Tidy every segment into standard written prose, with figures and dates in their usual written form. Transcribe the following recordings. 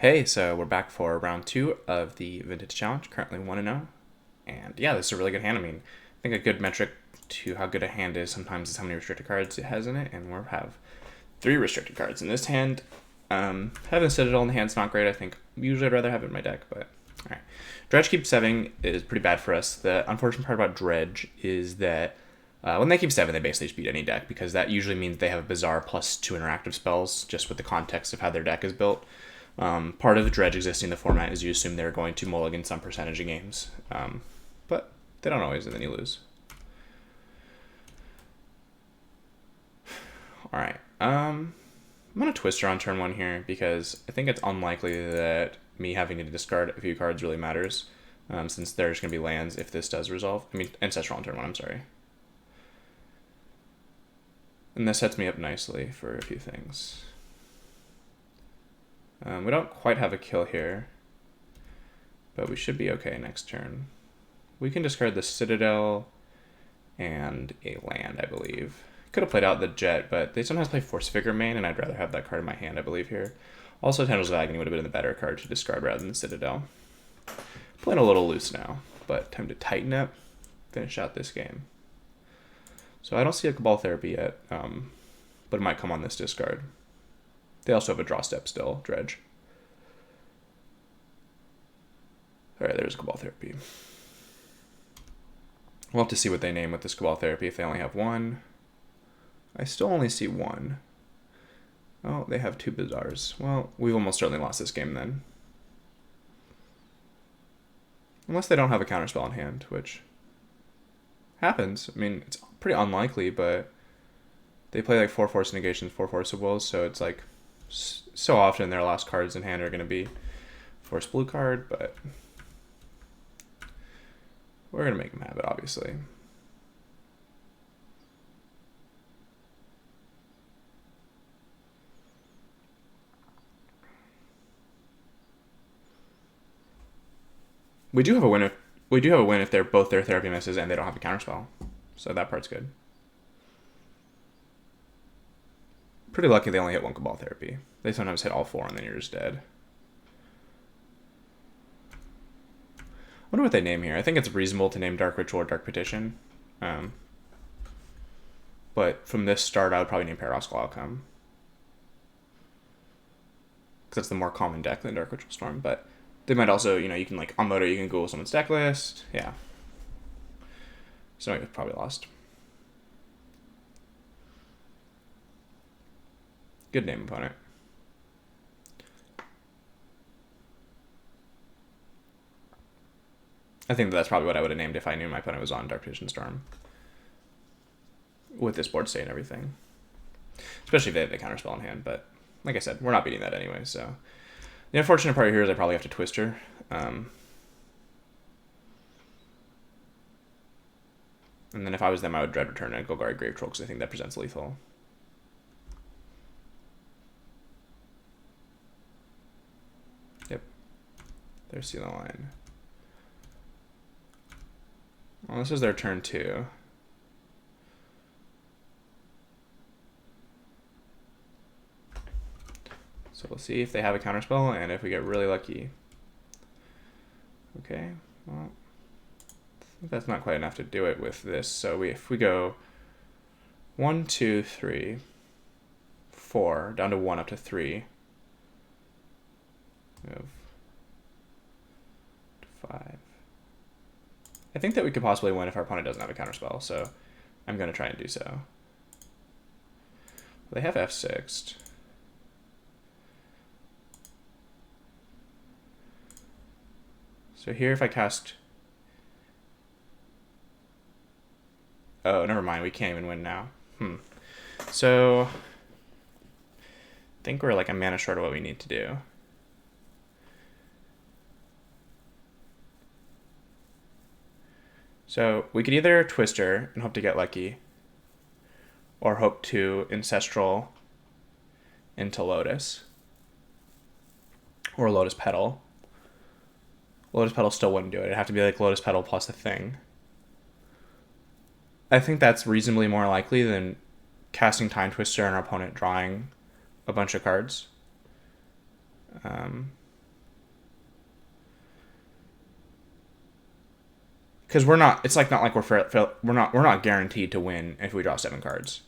Hey, so we're back for round two of the Vintage Challenge, currently 1-0. And yeah, this is a really good hand. I think a good metric to how good a hand is sometimes is how many restricted cards it has in it, and we have three restricted cards in this hand. Having Citadel in the hand's not great, I think. Usually I'd rather have it in my deck, but alright. Dredge keep 7 is pretty bad for us. The unfortunate part about Dredge is that when they keep 7, they basically just beat any deck, because that usually means they have a Bizarre plus 2 interactive spells, just with the context of how their deck is built. Part of the Dredge existing in the format is you assume they're going to mulligan some percentage of games, but they don't always, and then you lose. All right. I'm going to Twister on turn 1 here because I think it's unlikely that me having to discard a few cards really matters, since there's going to be lands if this does resolve. Ancestral on turn 1, I'm sorry. And this sets me up nicely for a few things. We don't quite have a kill here, but we should be okay next turn. We can discard the Citadel and a land, I believe. Could have played out the Jet, but they sometimes play Force Figure main, and I'd rather have that card in my hand, I believe, here. Also, Tendrils of Agony would have been the better card to discard rather than the Citadel. Playing a little loose now, but time to tighten up, finish out this game. So I don't see a Cabal Therapy yet, but it might come on this discard. They also have a draw step still, Dredge. Alright, there's Cabal Therapy. We'll have to see what they name with this Cabal Therapy if they only have one. I still only see one. Oh, they have two Bizarres. Well, we've almost certainly lost this game then. Unless they don't have a counterspell in hand, which happens. I mean, it's pretty unlikely, but they play like 4 Force Negations, 4 Force of Wills, so it's like so often their last cards in hand are going to be Force Blue card, but we're going to make them have it, obviously. We do have a win if they're both their therapy misses and they don't have a counterspell. So that part's good. Pretty lucky they only hit one Cabal Therapy. They sometimes hit all 4 and then you're just dead. I wonder what they name here. I think it's reasonable to name Dark Ritual or Dark Petition. But from this start, I would probably name Paradoxical Outcome, because that's the more common deck than Dark Ritual Storm. But they might also, you can like on Moto, you can Google someone's deck list. Yeah. So you've probably lost. Good name, opponent. I think that's probably what I would have named if I knew my opponent was on Dark Petition Storm, with this board state and everything. Especially if they have the counterspell in hand, but like I said, we're not beating that anyway, so. The unfortunate part here is I probably have to Twister. And then if I was them, I would Dread Return and Golgari Grave Troll, because I think that presents lethal. Yep. There's Seal the Line. Well, this is their turn 2. So we'll see if they have a counterspell and if we get really lucky. Okay, well, I think that's not quite enough to do it with this. So if we go 1, 2, 3, 4, down to 1 up to 3, we have 5. I think that we could possibly win if our opponent doesn't have a counterspell, so I'm going to try and do so. They have F6'd. So here if I cast... Oh, never mind. We can't even win now. So I think we're like a mana short of what we need to do. So we could either Twister and hope to get lucky, or hope to Ancestral into Lotus, or Lotus Petal. Lotus Petal still wouldn't do it. It'd have to be like Lotus Petal plus a thing. I think that's reasonably more likely than casting Time Twister and our opponent drawing a bunch of cards. Because we're not. It's like not like we're not guaranteed to win if we draw 7 cards.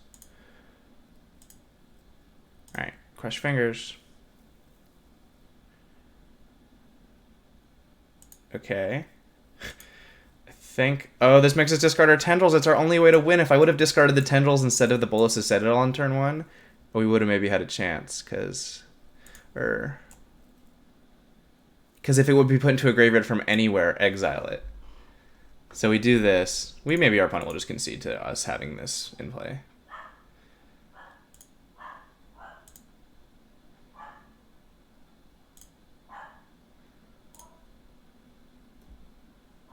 All right, cross your fingers. Okay. I think. Oh, this makes us discard our tendrils. It's our only way to win. If I would have discarded the tendrils instead of the Bolas Citadel on turn 1, we would have maybe had a chance. Because if it would be put into a graveyard from anywhere, exile it. So we do this. Maybe our opponent will just concede to us having this in play.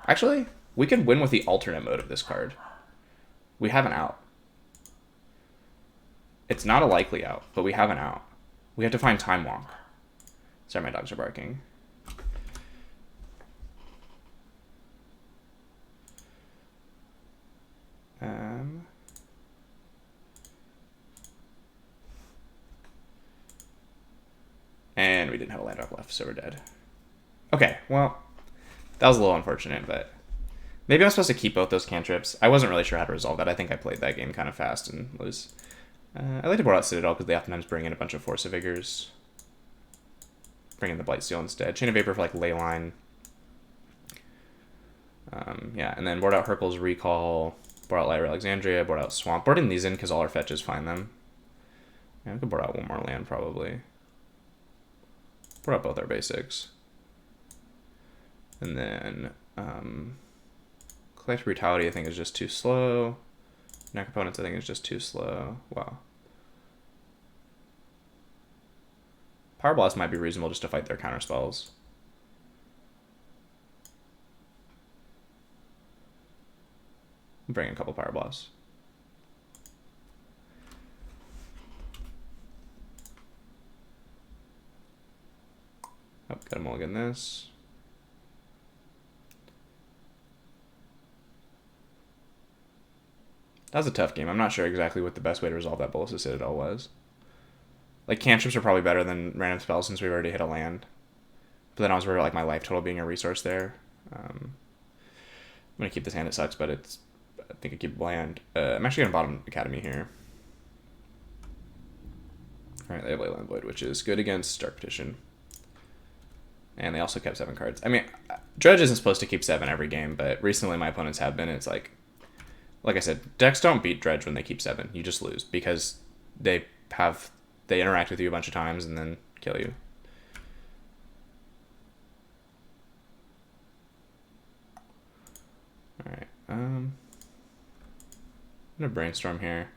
Actually, we can win with the alternate mode of this card. We have an out. It's not a likely out, but we have an out. We have to find Time Walk. Sorry, my dogs are barking. And we didn't have a land drop left, so we're dead. Okay, well, that was a little unfortunate, but maybe I'm supposed to keep both those cantrips. I wasn't really sure how to resolve that. I think I played that game kind of fast and was... I like to board out Citadel because they oftentimes bring in a bunch of Force of Vigors. Bring in the Blightsteel instead. Chain of Vapor for like Leyline. Yeah, and then board out Hurkyl's Recall, board out Lyra Alexandria, board out Swamp. Boarding these in because all our fetches find them. Yeah, we could board out one more land probably. Board out both our basics. And then Collective Brutality I think is just too slow. Necropotence I think is just too slow. Wow. Power Blast might be reasonable just to fight their counter spells. Bring in a couple Power Blasts. Oh, gotta mulligan this. That was a tough game. I'm not sure exactly what the best way to resolve that Bolas Citadel was. Like, cantrips are probably better than random spells since we've already hit a land. But then I was worried about like, my life total being a resource there. I'm going to keep this hand. It sucks, but it's... I think I keep land. I'm actually going to bottom Academy here. Alright, they have Leyline Void, which is good against Dark Petition. And they also kept 7 cards. I mean, Dredge isn't supposed to keep 7 every game, but recently my opponents have been. It's like I said, decks don't beat Dredge when they keep 7. You just lose because they interact with you a bunch of times and then kill you. Alright, I'm gonna brainstorm here.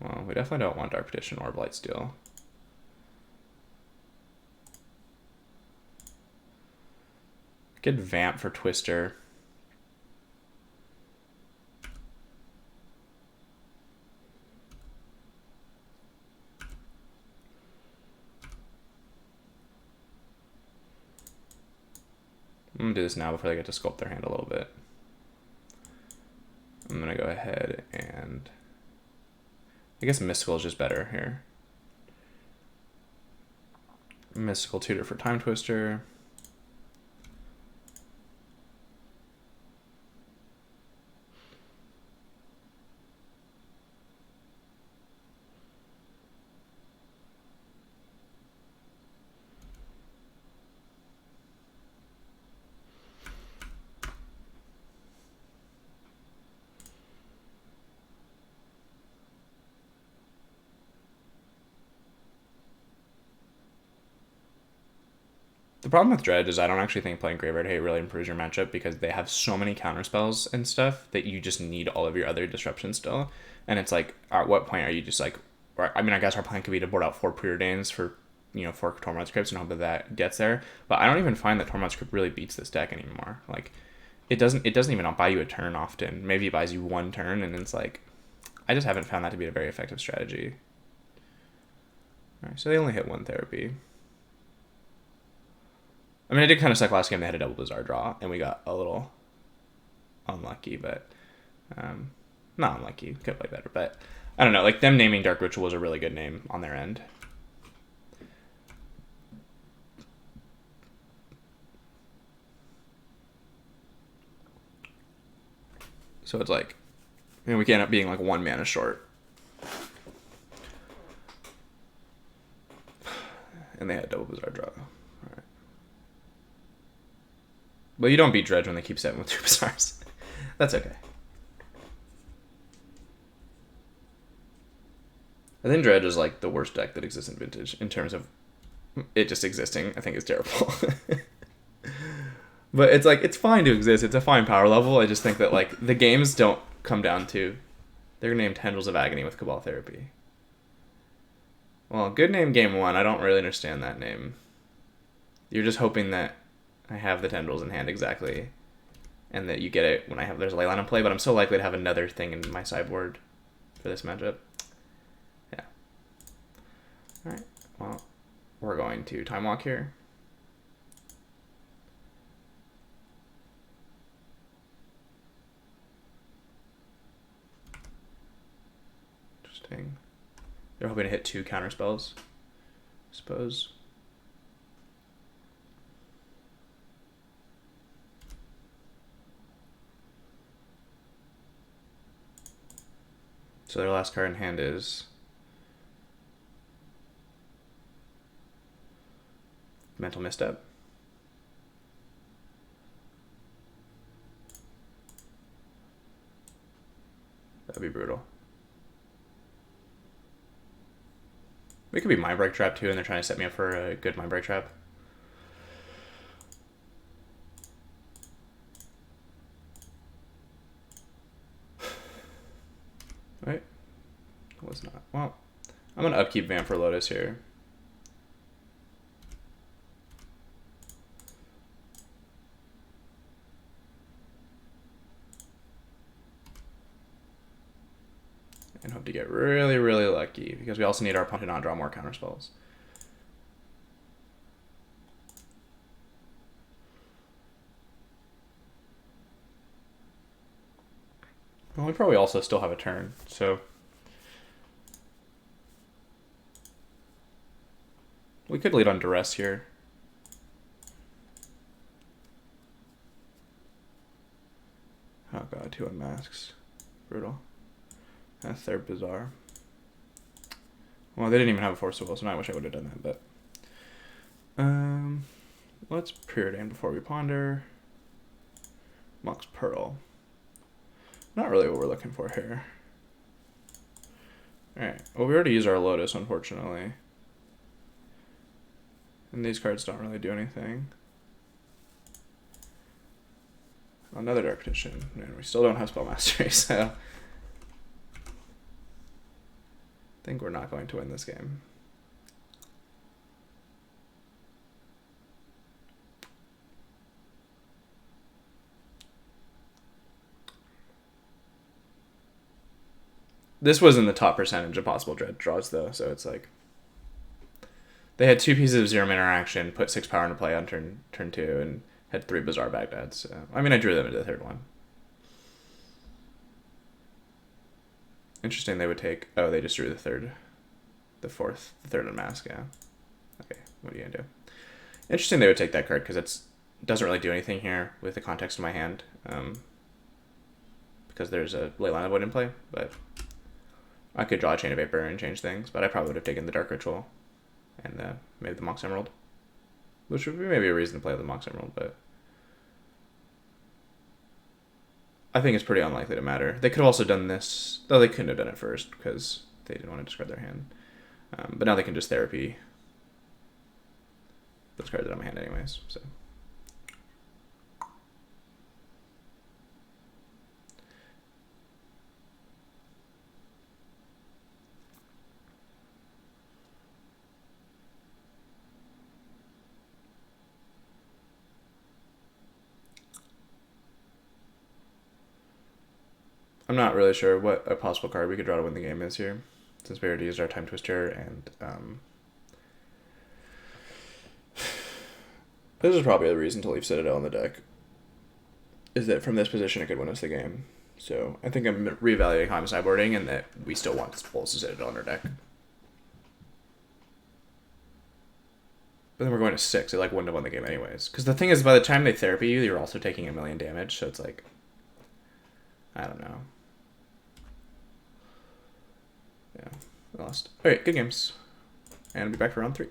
Well, we definitely don't want Dark Petition or Blightsteel. Good Vamp for Twister. I'm gonna do this now before they get to sculpt their hand a little bit. I'm gonna go ahead and... I guess Mystical is just better here. Mystical Tutor for Time Twister. The problem with Dredge is I don't actually think playing Graveyard Hate really improves your matchup because they have so many counterspells and stuff that you just need all of your other disruptions still. And it's like, at what point are you just like... I mean, I guess our plan could be to board out 4 Preordains for, 4 Tormod's Crypts and hope that gets there. But I don't even find that Tormod's Crypt really beats this deck anymore. Like, it doesn't even buy you a turn often. Maybe it buys you 1 turn, and it's like... I just haven't found that to be a very effective strategy. Alright, so they only hit 1 therapy. I mean, it did kind of suck last game. They had a double Bazaar draw, and we got a little unlucky, but not unlucky. Could play better, but I don't know. Like, them naming Dark Ritual was a really good name on their end. So it's like, we can end up being like 1 mana short. And they had double Bazaar draw. Alright. Well, you don't beat Dredge when they keep setting with 2 Bazaars. That's okay. I think Dredge is like the worst deck that exists in Vintage in terms of it just existing. I think it's terrible. But it's like, it's fine to exist. It's a fine power level. I just think that like the games don't come down to, they're named Tendrils of Agony with Cabal Therapy. Well, good name game 1. I don't really understand that name. You're just hoping that I have the Tendrils in hand exactly, and that you get it when there's a Leyline in play, but I'm so likely to have another thing in my sideboard for this matchup. Yeah. Alright, well, we're going to Time Walk here. Interesting. They're hoping to hit 2 counter spells, I suppose. So their last card in hand is Mental Misstep. That'd be brutal. It could be Mindbreak Trap too, and they're trying to set me up for a good Mindbreak Trap. Right? It was not. Well, I'm going to upkeep Vamp for Lotus here. And hope to get really, really lucky, because we also need our opponent to not draw more counter spells. Well, we probably also still have a turn, so we could lead on Duress here. Oh god, 2 unmasks. Brutal. That's third Bazaar. Well, they didn't even have a Force of Will, so now I wish I would have done that, but let's Preordain before we ponder. Mox Pearl. Not really what we're looking for here. Alright, well, we already used our Lotus, unfortunately. And these cards don't really do anything. Another Dark Petition. Man, we still don't have Spell Mastery, so I think we're not going to win this game. This was in the top percentage of possible dread draws, though, so it's like they had 2 pieces of 0 interaction, put 6 power into play on turn 2, and had 3 Bazaar Baghdads. So, I mean, I drew them into the 3rd one. Interesting they would take... Oh, they just drew the 3rd. The 3rd unmask, yeah. Okay, what are you going to do? Interesting they would take that card, because it doesn't really do anything here with the context of my hand. Because there's a Leyline of Void in play, but I could draw a Chain of Vapor and change things, but I probably would have taken the Dark Ritual and maybe the Mox Emerald. Which would be maybe a reason to play the Mox Emerald, but I think it's pretty unlikely to matter. They could have also done this, though they couldn't have done it first because they didn't want to discard their hand. But now they can just Therapy those cards out of my hand anyways, so. I'm not really sure what a possible card we could draw to win the game is here, since we already used our Time Twister, and this is probably the reason to leave Citadel in the deck, is that from this position it could win us the game. So I think I'm reevaluating how I'm sideboarding, and that we still want Pulse of Citadel in our deck. But then we're going to 6, it like wouldn't have won the game anyways. Because the thing is, by the time they Therapy you, you're also taking 1 million damage, so it's like I don't know. Yeah, I lost. All right, good games. And I'll be back for round 3.